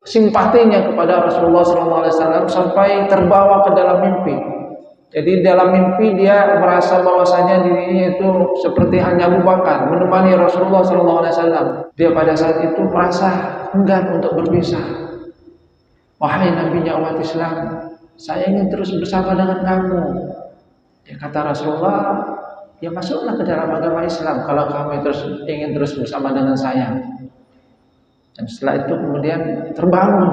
simpatinya kepada Rasulullah SAW sampai terbawa ke dalam mimpi. Jadi dalam mimpi dia merasa bahwasanya dirinya itu seperti hanya Abu Bakar menemani Rasulullah SAW. Dia pada saat itu merasa enggan untuk berpisah. Wahai nabinya umat Islam, saya ingin terus bersama dengan kamu. Ya, kata Rasulullah, ya masuklah ke dalam agama Islam kalau kamu ingin terus bersama dengan saya. Dan setelah itu kemudian terbangun.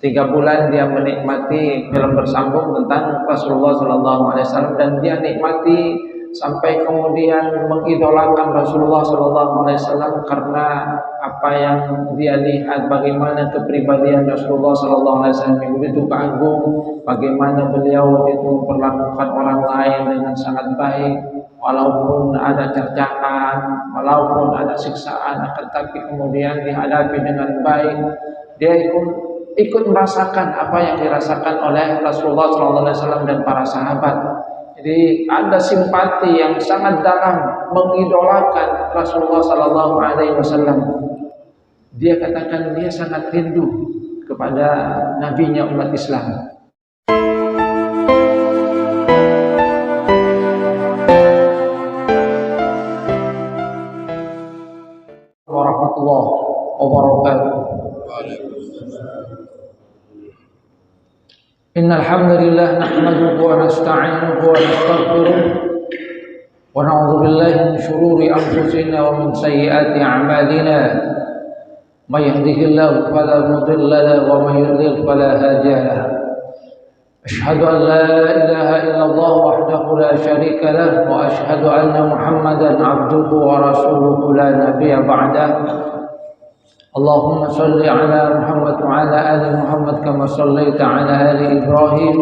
3 bulan dia menikmati film bersambung tentang Rasulullah SAW dan dia nikmati sampai kemudian mengidolakan Rasulullah SAW karena apa yang dia lihat, bagaimana kepribadian Rasulullah SAW yang begitu agung, bagaimana beliau itu memperlakukan orang lain dengan sangat baik, walaupun ada cercaan, walaupun ada siksaan, akan tapi kemudian dihadapi dengan baik. Dia ikut merasakan apa yang dirasakan oleh Rasulullah SAW dan para sahabat. Jadi ada simpati yang sangat dalam mengidolakan Rasulullah SAW. Dia katakan dia sangat rindu kepada nabinya umat Islam. Warahmatullahi wabarakatuh. Innal hamdalillah nahmaduhu wa nasta'inuhu wa nastaghfiruh wa na'udzu billahi min shururi anfusina wa min sayyiati a'malina. May yahdihillahu fala mudilla lahu wa may yudlil fala hadiya lahu. Ashhadu an la ilaha illallah wahdahu la syarika lahu wa ashhadu anna Muhammadan 'abduhu wa rasuluhu la nabiyya ba'dahu. Allahumma salli ala Muhammad wa ala ali Muhammad kama sallaita ala ali Ibrahim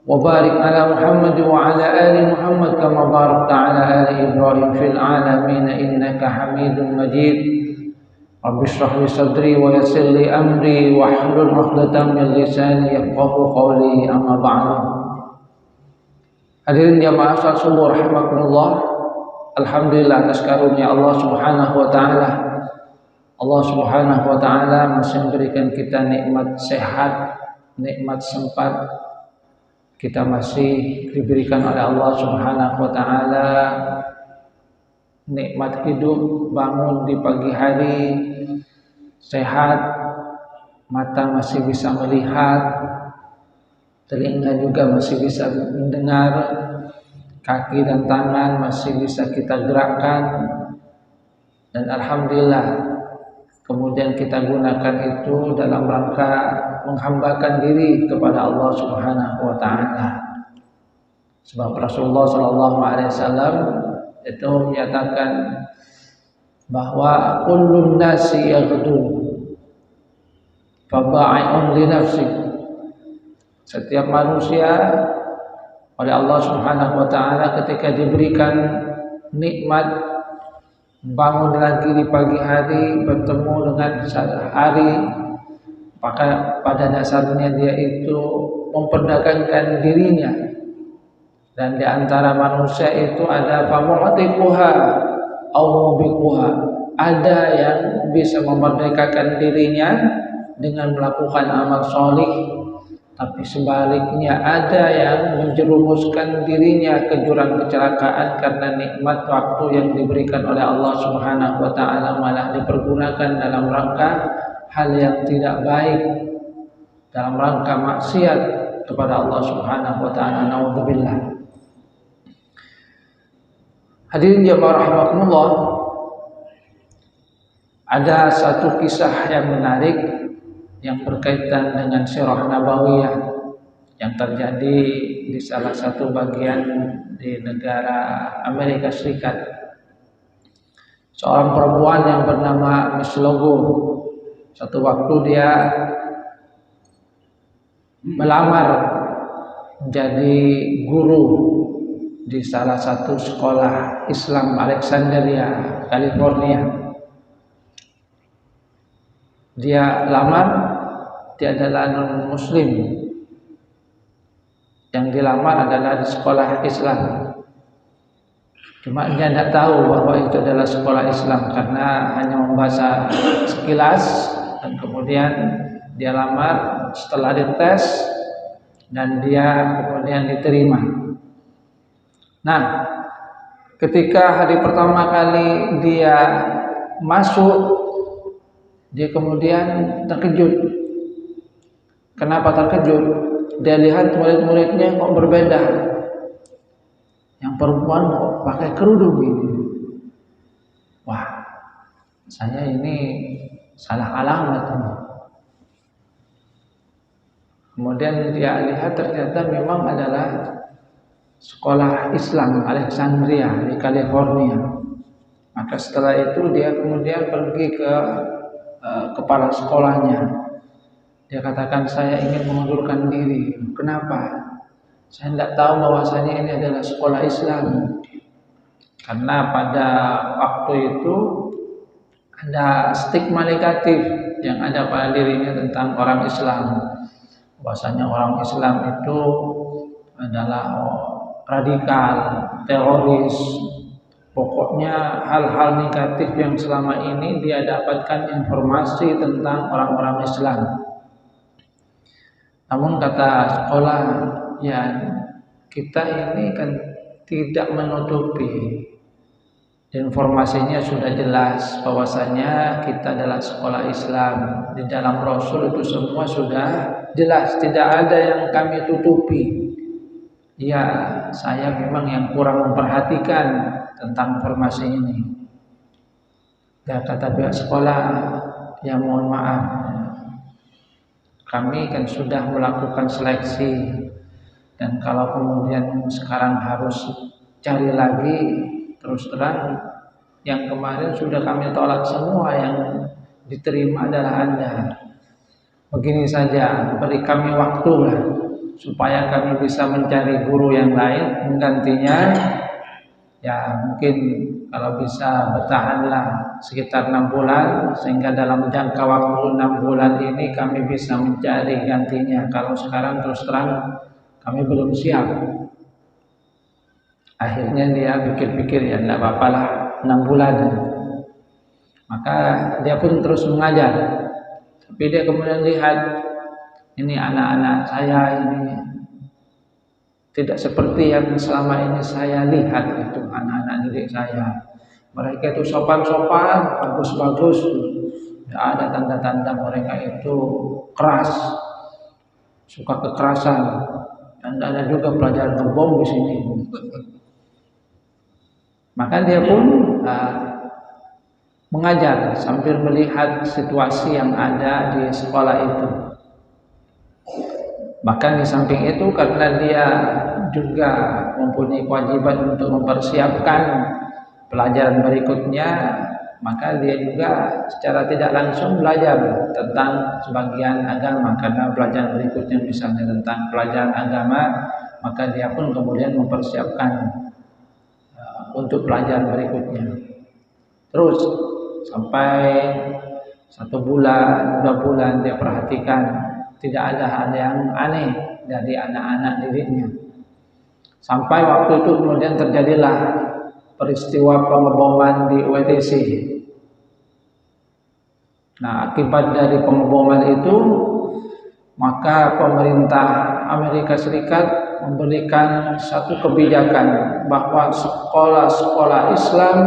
wa barik ala Muhammad wa ala ali Muhammad kama barakta ala ali Ibrahim fil alamin innaka Hamidum Majid. Rabbi shrah li sadri wa yassir li amri wa hlul 'uqdatam min lisani yafqahu qawli, amma ba'du. Hadirin jamaah salat subuh rahimakumullah. Alhamdulillah atas karunia Allah Subhanahu wa taala. Allah Subhanahu wa taala masih memberikan kita nikmat sehat, nikmat sempat. Kita masih diberikan oleh Allah Subhanahu wa taala nikmat hidup, bangun di pagi hari sehat, mata masih bisa melihat, telinga juga masih bisa mendengar, kaki dan tangan masih bisa kita gerakkan, dan alhamdulillah kemudian kita gunakan itu dalam rangka menghambakan diri kepada Allah Subhanahu wa taala. Sebab Rasulullah SAW itu menyatakan bahwa kullun nasi yaghdu fa ba'i'un li nafsi. Setiap manusia oleh Allah Subhanahu wa taala ketika diberikan nikmat bangun lagi di pagi hari, bertemu dengan hari, maka pada dasarnya dia itu memperdagangkan dirinya. Dan di antara manusia itu ada famu'tiquha au mubiquha. Ada yang bisa memerdekakan dirinya dengan melakukan amal solih, tapi sebaliknya ada yang menjerumuskan dirinya ke jurang kecelakaan karena nikmat waktu yang diberikan oleh Allah Subhanahu wa taala malah dipergunakan dalam rangka hal yang tidak baik, dalam rangka maksiat kepada Allah Subhanahu wa taala. Naudzubillah. Hadirin jamaah rahimakumullah, ada satu kisah yang menarik yang berkaitan dengan sirah nabawiyah yang terjadi di salah satu bagian di negara Amerika Serikat. Seorang perempuan yang bernama Miss Logo, satu waktu dia melamar menjadi guru di salah satu sekolah Islam Alexandria, California. Dia lamar, dia adalah non-muslim. Yang dilamar adalah di sekolah Islam. Cuma dia tidak tahu bahwa itu adalah sekolah Islam karena hanya membaca sekilas dan kemudian dia lamar, setelah dites dan dia kemudian diterima. Nah, ketika hari pertama kali dia masuk, dia kemudian terkejut. Kenapa terkejut? Dia lihat murid-muridnya kok berbeda. Yang perempuan kok pakai kerudung ini. Wah, saya ini salah alamat. Kemudian dia lihat ternyata memang adalah sekolah Islam Alexandria di California. Maka setelah itu dia kemudian pergi ke kepala sekolahnya. Dia katakan, saya ingin mengundurkan diri. Kenapa? Saya tidak tahu bahwasanya ini adalah sekolah Islam. Karena pada waktu itu ada stigma negatif yang ada pada dirinya tentang orang Islam. Bahwasanya orang Islam itu adalah radikal, teroris. Pokoknya hal-hal negatif yang selama ini dia dapatkan informasi tentang orang-orang Islam. Namun kata sekolah, ya kita ini kan tidak menutupi, informasinya sudah jelas bahwasanya kita adalah sekolah Islam. Di dalam Rasul itu semua sudah jelas, tidak ada yang kami tutupi. Ya, saya memang yang kurang memperhatikan tentang informasi ini. Dan kata pihak sekolah, ya mohon maaf, kami kan sudah melakukan seleksi, dan kalau kemudian sekarang harus cari lagi, terus terang yang kemarin sudah kami tolak semua, yang diterima adalah Anda. Begini saja, beri kami waktu lah, supaya kami bisa mencari guru yang lain menggantinya. Ya mungkin kalau bisa bertahanlah sekitar 6 bulan, sehingga dalam jangka waktu 6 bulan ini kami bisa mencari gantinya. Kalau sekarang terus terang kami belum siap. Akhirnya dia pikir-pikir, ya tidak apa-apa lah 6 bulan. Maka dia pun terus mengajar. Tapi dia kemudian lihat, ini anak-anak saya ini tidak seperti yang selama ini saya lihat itu anak-anak didik saya. Mereka itu sopan-sopan, bagus-bagus. Tidak ada tanda-tanda mereka itu keras, suka kekerasan. Dan ada juga pelajaran ngebom di sini. Maka dia pun mengajar sambil melihat situasi yang ada di sekolah itu. Bahkan di samping itu, karena dia juga mempunyai kewajiban untuk mempersiapkan pelajaran berikutnya, maka dia juga secara tidak langsung belajar tentang sebagian agama. Karena pelajaran berikutnya misalnya tentang pelajaran agama, maka dia pun kemudian mempersiapkan untuk pelajaran berikutnya. Terus sampai 1 bulan, 2 bulan dia perhatikan tidak ada hal yang aneh dari anak-anak didiknya. Sampai waktu itu kemudian terjadilah peristiwa pengeboman di UTC. Nah, akibat dari pengeboman itu, maka pemerintah Amerika Serikat memberikan satu kebijakan bahwa sekolah-sekolah Islam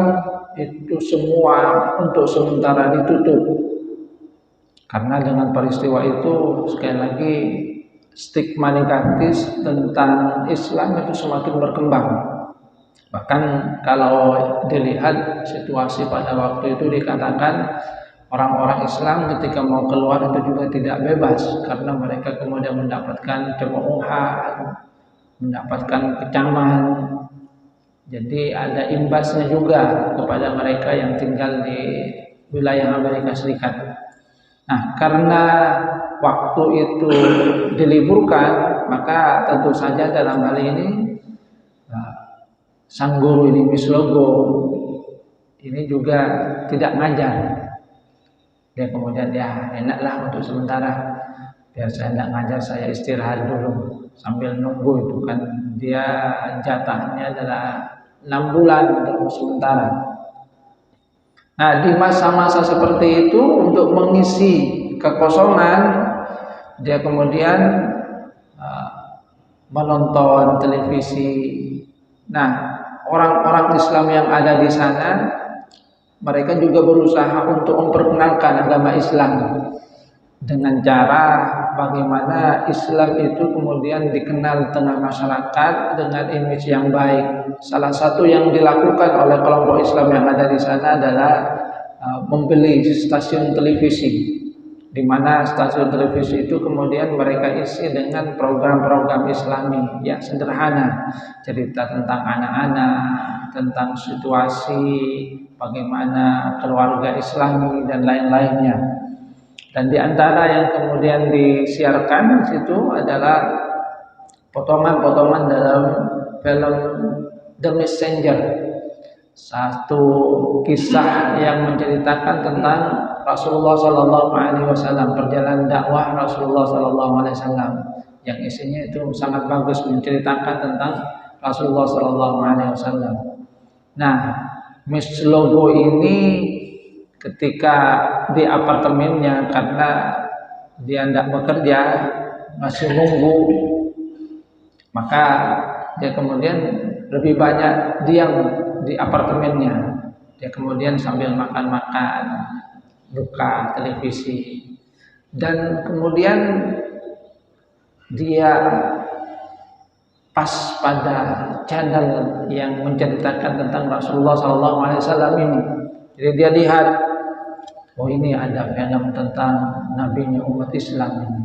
itu semua untuk sementara ditutup. Karena dengan peristiwa itu, sekali lagi, stigma negatif tentang Islam itu semakin berkembang. Bahkan kalau dilihat situasi pada waktu itu, dikatakan orang-orang Islam ketika mau keluar itu juga tidak bebas, karena mereka kemudian mendapatkan cemoohan, mendapatkan kecaman. Jadi ada imbasnya juga kepada mereka yang tinggal di wilayah Amerika Serikat. Nah, karena waktu itu diliburkan, maka tentu saja dalam hal ini sang guru ini Mislogo ini juga tidak ngajar. Dia kemudian, ya enaklah untuk sementara, biar saya tidak ngajar, saya istirahat dulu sambil nunggu itu kan. Dia jatahnya adalah 6 bulan untuk sementara. Nah, di masa-masa seperti itu, untuk mengisi kekosongan, dia kemudian menonton televisi. Nah, orang-orang Islam yang ada di sana, mereka juga berusaha untuk memperkenalkan agama Islam dengan cara bagaimana Islam itu kemudian dikenal di tengah masyarakat dengan image yang baik. Salah satu yang dilakukan oleh kelompok Islam yang ada di sana adalah membeli stasiun televisi, di mana stasiun televisi itu kemudian mereka isi dengan program-program Islami yang sederhana, cerita tentang anak-anak, tentang situasi bagaimana keluarga Islami dan lain-lainnya. Dan di antara yang kemudian disiarkan di situ adalah potongan-potongan dalam film The Messenger, satu kisah yang menceritakan tentang Rasulullah Sallallahu Alaihi Wasallam, perjalanan dakwah Rasulullah Sallallahu Alaihi Wasallam, yang isinya itu sangat bagus menceritakan tentang Rasulullah Sallallahu Alaihi Wasallam. Nah, Miss Logo ini ketika di apartemennya, karena dia tidak bekerja, masih nunggu, maka dia kemudian lebih banyak diam di apartemennya. Dia kemudian sambil makan-makan, buka televisi, dan kemudian dia pas pada channel yang menceritakan tentang Rasulullah SAW ini. Jadi dia lihat, oh ini ada film tentang nabinya umat Islam ini.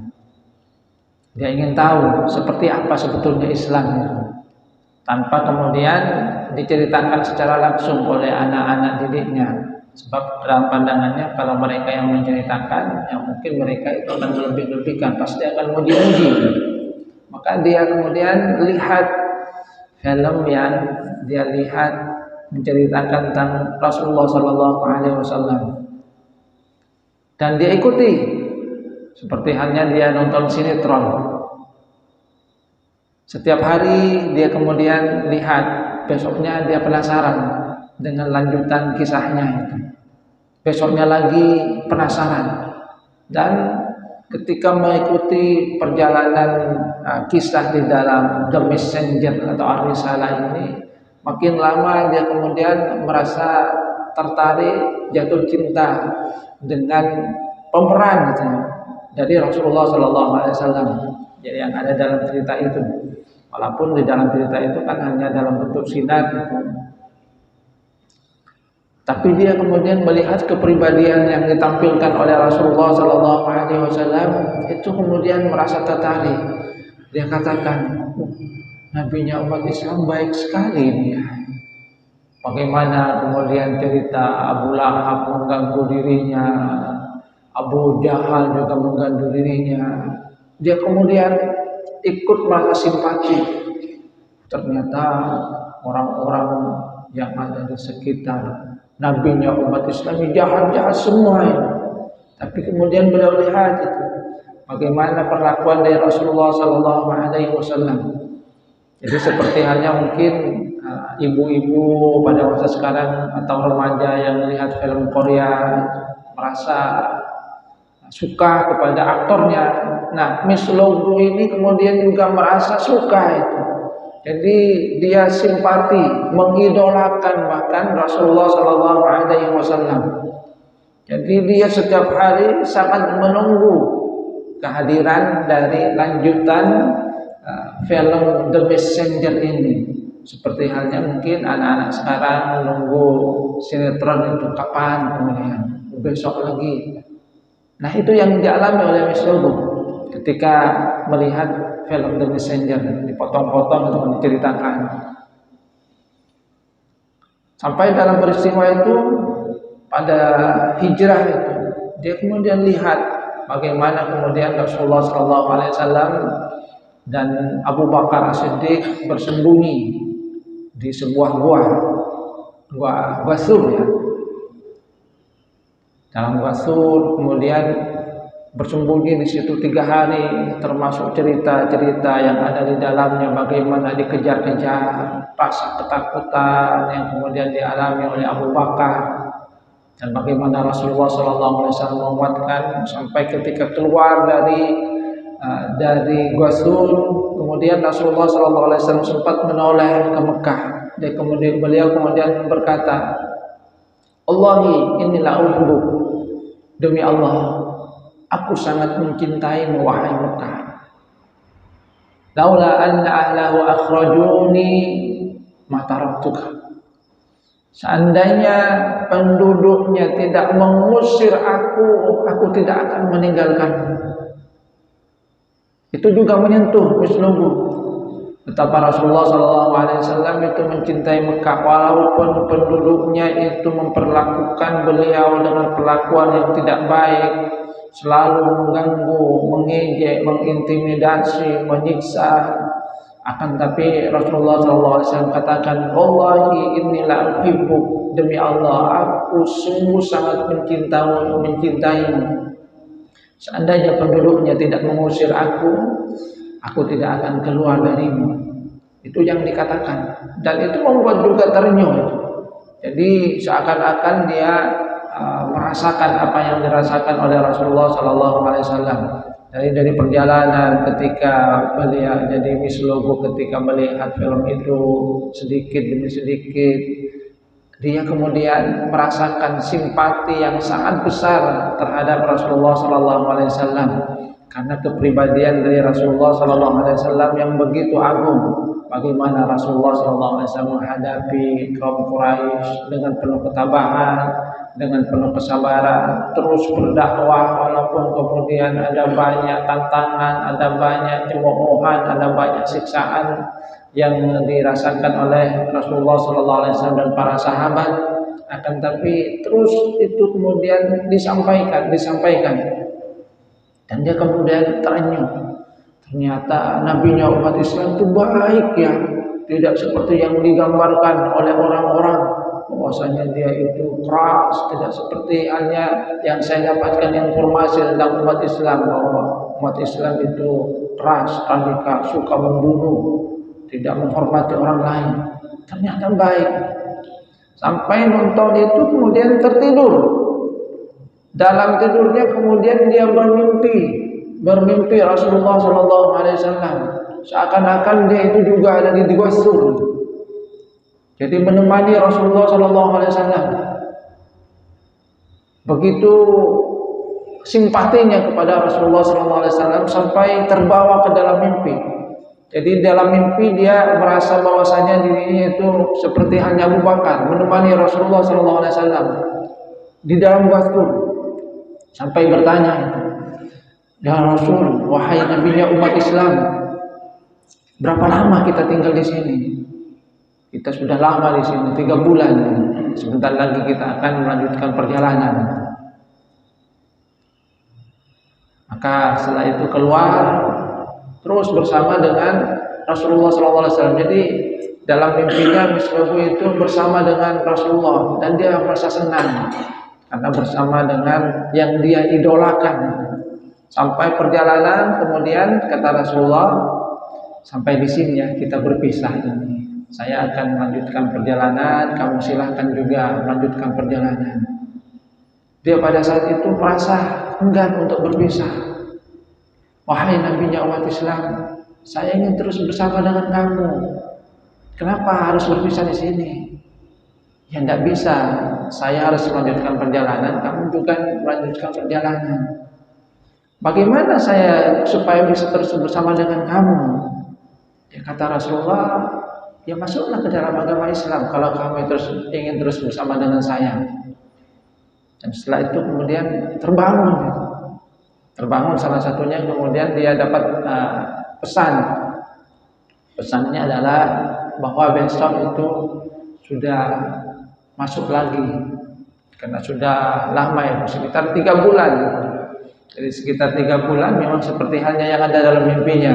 Dia ingin tahu seperti apa sebetulnya Islam itu, tanpa kemudian diceritakan secara langsung oleh anak-anak didiknya. Sebab dalam pandangannya kalau mereka yang menceritakan, ya mungkin mereka itu akan melebih-lebihkan, pasti akan muji-muji. Maka dia kemudian lihat film yang dia lihat menceritakan tentang Rasulullah Sallallahu Alaihi Wasallam, dan dia ikuti seperti halnya dia nonton sinetron. Setiap hari dia kemudian lihat, besoknya dia penasaran dengan lanjutan kisahnya itu. Besoknya lagi penasaran, dan ketika mengikuti perjalanan kisah di dalam The Messenger atau Ar-Risalah ini, makin lama dia kemudian merasa tertarik, jatuh cinta dengan pemeran gitu, dari Rasulullah SAW, yang ada dalam cerita itu. Walaupun di dalam cerita itu kan hanya dalam bentuk sinar gitu. Tapi dia kemudian melihat kepribadian yang ditampilkan oleh Rasulullah SAW, itu kemudian merasa tertarik. Dia katakan, nabinya umat Islam baik sekali dia. Bagaimana kemudian cerita Abu Lahab mengganggu dirinya, Abu Jahal juga mengganggu dirinya. Dia kemudian ikut merasa simpati. Ternyata orang-orang yang ada di sekitar nabinya umat Islam jahat-jahat semua ini. Tapi kemudian beliau lihat itu, bagaimana perlakuan dari Rasulullah SAW. Jadi seperti halnya mungkin ibu-ibu pada masa sekarang atau remaja yang melihat film Korea merasa suka kepada aktornya. Nah, Miss Logo ini kemudian juga merasa suka itu. Jadi dia simpati, mengidolakan bahkan Rasulullah SAW. Jadi dia setiap hari sangat menunggu kehadiran dari lanjutan film The Messenger ini. Seperti halnya mungkin anak-anak sekarang menunggu sinetron itu kapan kemudian besok lagi. Nah, itu yang dialami oleh Miss Logo ketika melihat film The Messenger, dipotong-potong untuk menceritakan. Sampai dalam peristiwa itu, pada hijrah itu, dia kemudian lihat bagaimana kemudian Rasulullah SAW dan Abu Bakar As-Siddiq bersembunyi di sebuah gua Sur ya. Dalam gua Sur kemudian bersembunyi di situ 3 hari, termasuk cerita-cerita yang ada di dalamnya, bagaimana dikejar-kejar, rasa ketakutan yang kemudian dialami oleh Abu Bakar. dan bagaimana Rasulullah SAW menguatkan sampai ketika keluar dari Gua Sur, kemudian Rasulullah SAW sempat menoleh ke Mekah. Dan kemudian beliau berkata, Allahi inilah uhibbuk, demi Allah aku sangat mencintaimu wahai Mekah. Laula anna ahlahu akhrajuni ma taraktuka. Seandainya penduduknya tidak mengusir aku tidak akan meninggalkanmu. Itu juga menyentuh misluhu. Betapa Rasulullah SAW itu mencintai Mekah, walaupun penduduknya itu memperlakukan beliau dengan perlakuan yang tidak baik, selalu mengganggu, mengejek, mengintimidasi, menyiksa. Akan tapi Rasulullah SAW katakan, Wallahi inilah uhibbuk, demi Allah aku sungguh sangat mencintaimu. Seandainya penduduknya tidak mengusir aku tidak akan keluar darimu. Itu yang dikatakan, dan itu membuat juga ternyuh. Jadi seakan-akan dia merasakan apa yang dirasakan oleh Rasulullah SAW. Dari perjalanan ketika beliau jadi mislogo, ketika melihat film itu sedikit demi sedikit, dia kemudian merasakan simpati yang sangat besar terhadap Rasulullah SAW, karena kepribadian dari Rasulullah SAW yang begitu agung. Bagaimana Rasulullah SAW menghadapi kaum Quraisy dengan penuh ketabahan, dengan penuh kesabaran, terus berdakwah walaupun kemudian ada banyak tantangan, ada banyak cemoohan, ada banyak siksaan yang dirasakan oleh Rasulullah SAW dan para sahabat. Akan tapi terus itu kemudian disampaikan, dan dia kemudian terenyuh. Ternyata nabinya umat Islam itu baik ya, tidak seperti yang digambarkan oleh orang-orang bahwasanya dia itu keras. Tidak seperti halnya yang saya dapatkan informasi tentang umat Islam, bahwa umat Islam itu keras, radikal, suka membunuh, tidak menghormati orang lain. Ternyata baik. Sampai nonton itu kemudian tertidur. Dalam tidurnya kemudian dia bermimpi Rasulullah SAW, seakan-akan dia itu juga ada di Gua Sur. Jadi menemani Rasulullah SAW. Begitu simpatinya kepada Rasulullah SAW sampai terbawa ke dalam mimpi. Jadi dalam mimpi dia merasa bahwasanya dirinya itu seperti hanya Abu Bakar menemani Rasulullah SAW di dalam Gua Sur, sampai bertanya, ya Rasul, wahai nabinya umat Islam, berapa lama kita tinggal di sini? Kita sudah lama di sini, 3 bulan. Sebentar lagi kita akan melanjutkan perjalanan. Maka setelah itu keluar terus bersama dengan Rasulullah SAW. Jadi dalam mimpinya Misbahu itu bersama dengan Rasulullah, dan dia merasa senang karena bersama dengan yang dia idolakan. Sampai perjalanan, kemudian kata Rasulullah, sampai di sini ya kita berpisah ini. Saya akan melanjutkan perjalanan, kamu silahkan juga melanjutkan perjalanan. Dia pada saat itu merasa enggan untuk berpisah. Wahai nabinya umat Islam, saya ingin terus bersama dengan kamu. Kenapa harus berpisah di sini? Ya tidak bisa. Saya harus melanjutkan perjalanan, kamu juga melanjutkan perjalanan. Bagaimana saya supaya bisa terus bersama dengan kamu? Ya kata Rasulullah, ya masuklah ke dalam agama Islam kalau kamu ingin terus bersama dengan saya. Dan setelah itu kemudian terbangun salah satunya, kemudian dia dapat pesan. Pesannya adalah bahwa besok itu sudah masuk lagi, karena sudah lama ya, sekitar 3 bulan. Jadi sekitar 3 bulan memang seperti halnya yang ada dalam mimpinya.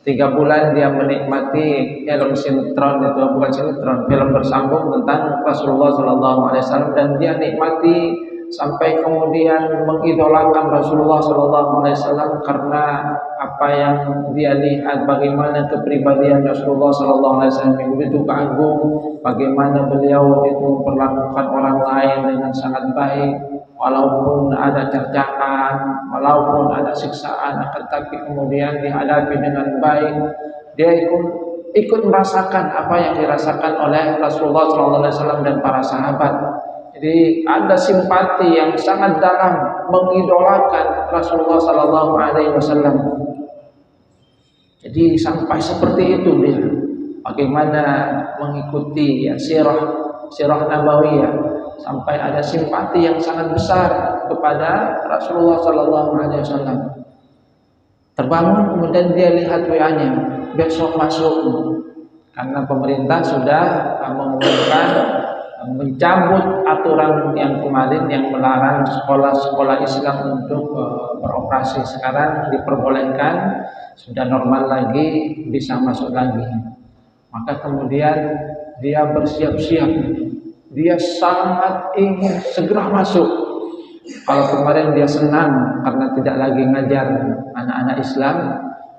3 bulan dia menikmati film sinetron, itu bukan sinetron, film bersambung tentang Rasulullah SAW, dan dia nikmati sampai kemudian mengidolakan Rasulullah SAW karena apa yang dia lihat, bagaimana kepribadian Rasulullah SAW yang begitu agung, bagaimana beliau itu memperlakukan orang lain dengan sangat baik, walaupun ada cercaan, walaupun ada siksaan, akan tapi kemudian dihadapi dengan baik. Dia ikut merasakan apa yang dirasakan oleh Rasulullah SAW dan para sahabat. Jadi ada simpati yang sangat dalam mengidolakan Rasulullah SAW. Jadi sampai seperti itu dia, bagaimana mengikuti ya sirah nabawiyah, sampai ada simpati yang sangat besar kepada Rasulullah SAW. Terbangun kemudian dia lihat WA-nya, besok masuk, karena pemerintah sudah mengumumkan mencabut aturan yang kemarin yang melarang sekolah-sekolah Islam untuk beroperasi. Sekarang diperbolehkan, sudah normal lagi, bisa masuk lagi. Maka kemudian dia bersiap-siap, dia sangat ingin segera masuk. Kalau kemarin dia senang karena tidak lagi ngajar anak-anak Islam,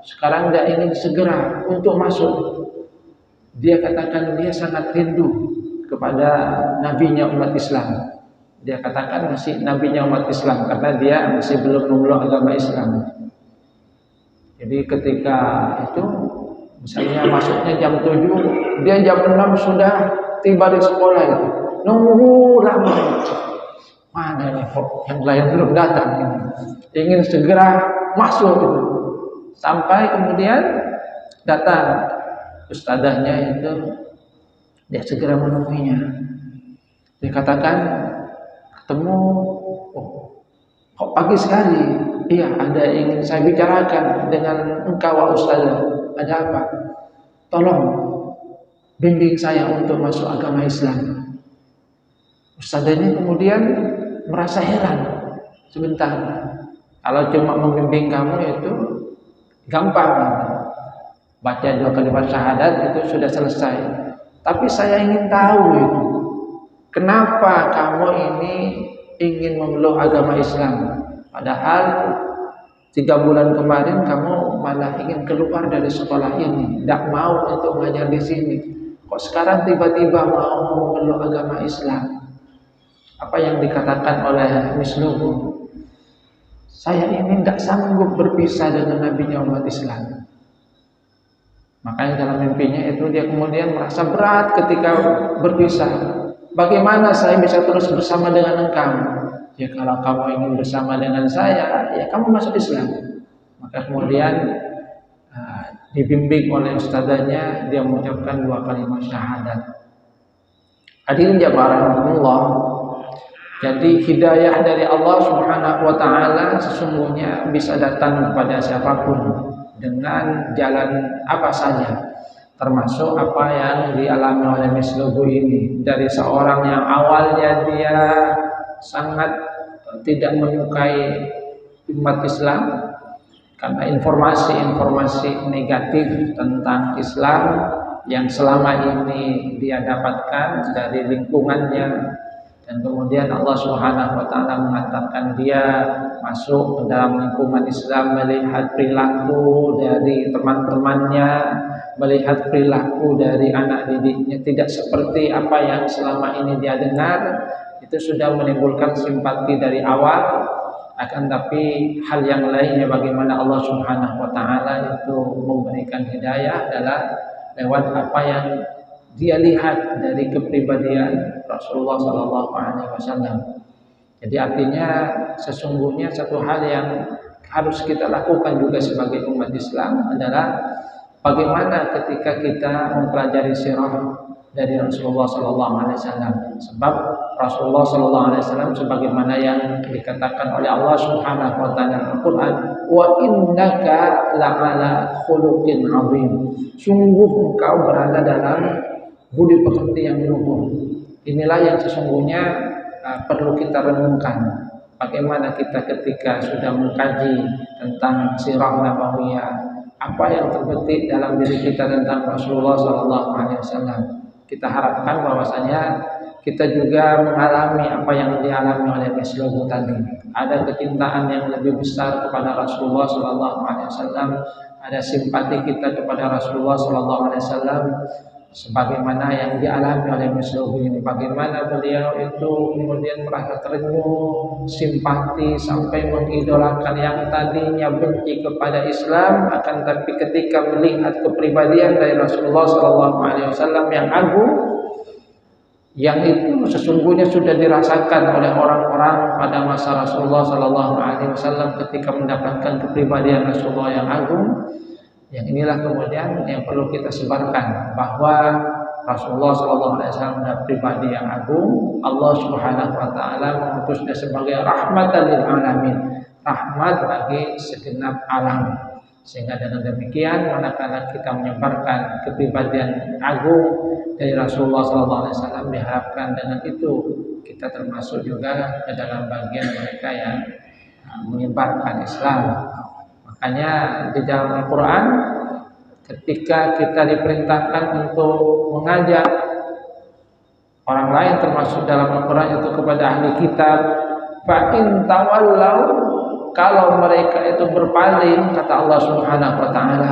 sekarang dia ingin segera untuk masuk. Dia katakan dia sangat rindu kepada nabinya umat Islam. Dia katakan masih nabinya umat Islam karena dia masih belum memeluk agama Islam. Jadi ketika itu misalnya masuknya jam 7, dia jam 6 sudah tiba di sekolah itu. Nunggu lama. Mana nih yang lain belum datang ini. Ingin segera masuk itu. Sampai kemudian datang ustadzahnya itu, dia segera menemuinya. Dia katakan, ketemu, kok pagi sekali? Iya, ada yang ingin saya bicarakan dengan engkau ustazah. Ada apa? Tolong bimbing saya untuk masuk agama Islam. Ustazahnya kemudian merasa heran. Sebentar, kalau cuma membimbing kamu itu gampang, baca 2 kalimat syahadat itu sudah selesai. Tapi saya ingin tahu itu, kenapa kamu ini ingin memeluk agama Islam? Padahal 3 bulan kemarin kamu malah ingin keluar dari sekolah ini, tidak mau untuk mengajar di sini. Kok sekarang tiba-tiba mau memeluk agama Islam? Apa yang dikatakan oleh Misluhu? Saya ini tidak sanggup berpisah dengan nabinya umat Islam. Makanya dalam mimpinya itu dia kemudian merasa berat ketika berpisah. Bagaimana saya bisa terus bersama dengan engkau? Ya kalau kamu ingin bersama dengan saya, ya kamu masuk Islam. Maka kemudian dibimbing oleh ustadzanya, dia mengucapkan 2 kalimat syahadat. Hadirin jamaah Allah. Jadi hidayah dari Allah Subhanahu wa taala sesungguhnya bisa datang kepada siapapun dengan jalan apa saja, termasuk apa yang dialami oleh Misluhu ini. Dari seorang yang awalnya dia sangat tidak menyukai umat Islam karena informasi-informasi negatif tentang Islam yang selama ini dia dapatkan dari lingkungannya. Dan kemudian Allah Subhanahu wa taala mengatakan dia masuk ke dalam lingkungan Islam, melihat perilaku dari teman-temannya, melihat perilaku dari anak didiknya tidak seperti apa yang selama ini dia dengar. Itu sudah menimbulkan simpati dari awal. Akan tapi hal yang lainnya bagaimana Allah Subhanahu wa taala itu memberikan hidayah adalah lewat apa yang dia lihat dari kepribadian Rasulullah SAW. Jadi artinya sesungguhnya satu hal yang harus kita lakukan juga sebagai umat Islam adalah bagaimana ketika kita mempelajari sirah dari Rasulullah SAW. Sebab Rasulullah SAW sebagaimana yang dikatakan oleh Allah Subhanahu wa taala Al-Qur'an, wa innaka la'ala khuluqin 'azim. Sungguh engkau berada dalam budi pekerti yang luhur. Inilah yang sesungguhnya perlu kita renungkan. Bagaimana kita ketika sudah mengkaji tentang sirah nabawiyah, apa yang terbetik dalam diri kita tentang Rasulullah SAW. Kita harapkan bahwasanya kita juga mengalami apa yang dialami oleh Rasulullah tadi. Ada kecintaan yang lebih besar kepada Rasulullah Sallallahu Alaihi Wasallam, ada simpati kita kepada Rasulullah Sallallahu Alaihi Wasallam, sebagaimana yang dialami oleh Rasulullah ini. Bagaimana beliau itu kemudian merasa terenyuh, simpati sampai mengidolakan yang tadinya benci kepada Islam, akan tapi ketika melihat kepribadian dari Rasulullah Sallallahu Alaihi Wasallam yang agung, yang itu sesungguhnya sudah dirasakan oleh orang-orang pada masa Rasulullah Sallallahu Alaihi Wasallam ketika mendapatkan kepribadian Rasulullah yang agung. Yang inilah kemudian yang perlu kita sebarkan, bahwa Rasulullah Sallallahu Alaihi Wasallam adalah pribadi yang agung. Allah Subhanahu Wa Taala mengutusnya sebagai rahmatan lil alamin, rahmat bagi segenap alam. Sehingga dengan demikian, manakala kita menyebarkan kepribadian agung dari Rasulullah SAW, diharapkan dengan itu kita termasuk juga ke dalam bagian mereka yang menyebarkan Islam. Makanya di dalam Al-Quran, ketika kita diperintahkan untuk mengajak orang lain, termasuk dalam Al-Quran itu kepada ahli kitab, fa in tawallau, kalau mereka itu berpaling, kata Allah Subhanahu Wa Taala,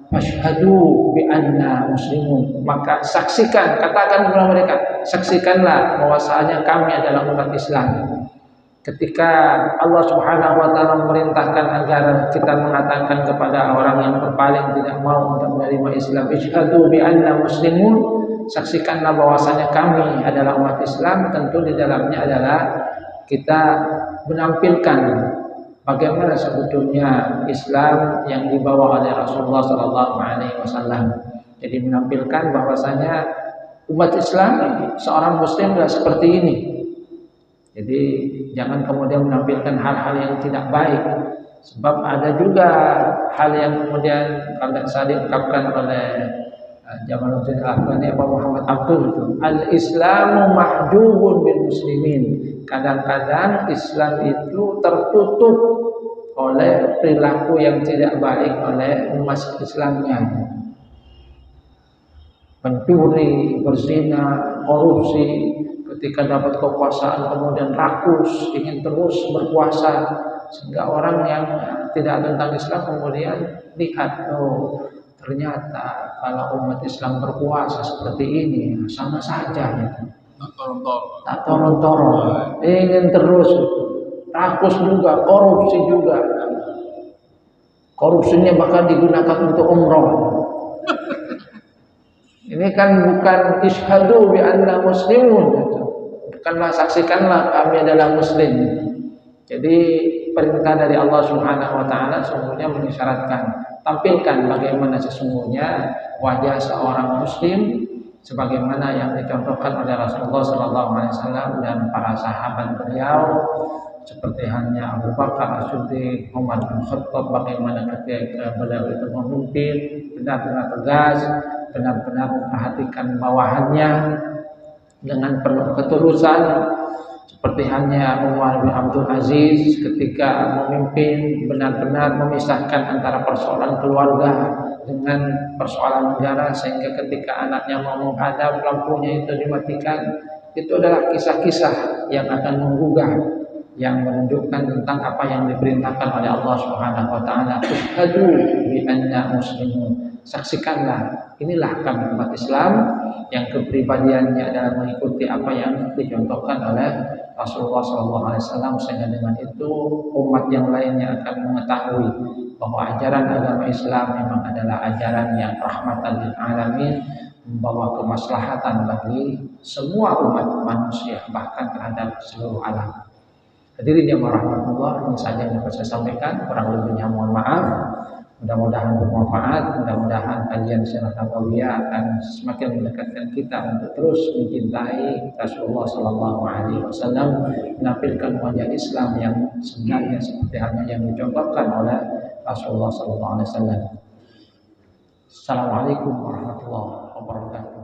fashhadu bi anna muslimun, maka saksikan, katakan kepada mereka, saksikanlah bahwasanya kami adalah umat Islam. Ketika Allah Subhanahu Wa Taala memerintahkan agar kita mengatakan kepada orang yang berpaling tidak mau untuk menerima Islam, ishhadu bi anna muslimun, saksikanlah bahwasanya kami adalah umat Islam, tentu di dalamnya adalah kita menampilkan bagaimana sebetulnya Islam yang dibawa oleh Rasulullah Sallallahu Alaihi Wasallam. Jadi menampilkan bahwasanya umat Islam, seorang Muslim adalah seperti ini. Jadi jangan kemudian menampilkan hal-hal yang tidak baik, sebab ada juga hal yang kemudian kalau saya diungkapkan oleh Jamaluddin Al-Afghani, Abu Muhammad Abdul, itu al-Islamu mahjubun bil muslimin. Kadang-kadang Islam itu tertutup oleh perilaku yang tidak baik oleh umat Islamnya. Pencuri, berzina, korupsi, ketika dapat kekuasaan kemudian rakus, ingin terus berkuasa, sehingga orang yang tidak tentang Islam kemudian lihat, oh ternyata kalau umat Islam berkuasa seperti ini sama saja, tak toron-toron, ingin terus rakus juga, korupsi juga, korupsinya bahkan digunakan untuk umroh. Ini kan bukan ishhadu bi anna muslimun, bukanlah saksikanlah kami adalah muslim. Jadi perintah dari Allah Subhanahu Wa Taala sesungguhnya mengisyaratkan, tampilkan bagaimana sesungguhnya wajah seorang muslim sebagaimana yang dicontohkan oleh Rasulullah Sallallahu Alaihi Wasallam dan para sahabat beliau, seperti halnya Abu Bakar As-Siddiq, Umar bin Khattab, bagaimana ketika beliau itu memimpin benar-benar tegas, benar-benar memperhatikan bawahannya dengan penuh ketulusan, seperti halnya Umar bin Abdul Aziz ketika memimpin benar-benar memisahkan antara persoalan keluarga dengan persoalan negara, sehingga ketika anaknya mau menghadap lampunya itu dimatikan. Itu adalah kisah-kisah yang akan menggugah, yang menunjukkan tentang apa yang diperintahkan oleh Allah Subhanahu Wa Taala. Ishhadu bi anna muslimun, saksikanlah inilah kami umat Islam yang kepribadiannya adalah mengikuti apa yang dicontohkan oleh Rasulullah SAW, sehingga dengan itu umat yang lainnya akan mengetahui bahwa ajaran agama Islam memang adalah ajaran yang rahmatan lil alamin, membawa kemaslahatan bagi semua umat manusia, bahkan terhadap seluruh alam. Hadirin yang rahmatullah, ini saja yang dapat saya sampaikan, kurang lebihnya mohon maaf. Mudah-mudahan bermanfaat, mudah-mudahan kajian Sirah Nabawiyah akan semakin mendekatkan kita untuk terus mencintai Rasulullah Sallallahu Alaihi Wasallam, menampilkan wajah Islam yang sebenarnya seperti halnya yang dicontohkan oleh Rasulullah Sallallahu Alaihi Wasallam. Assalamualaikum warahmatullahi wabarakatuh.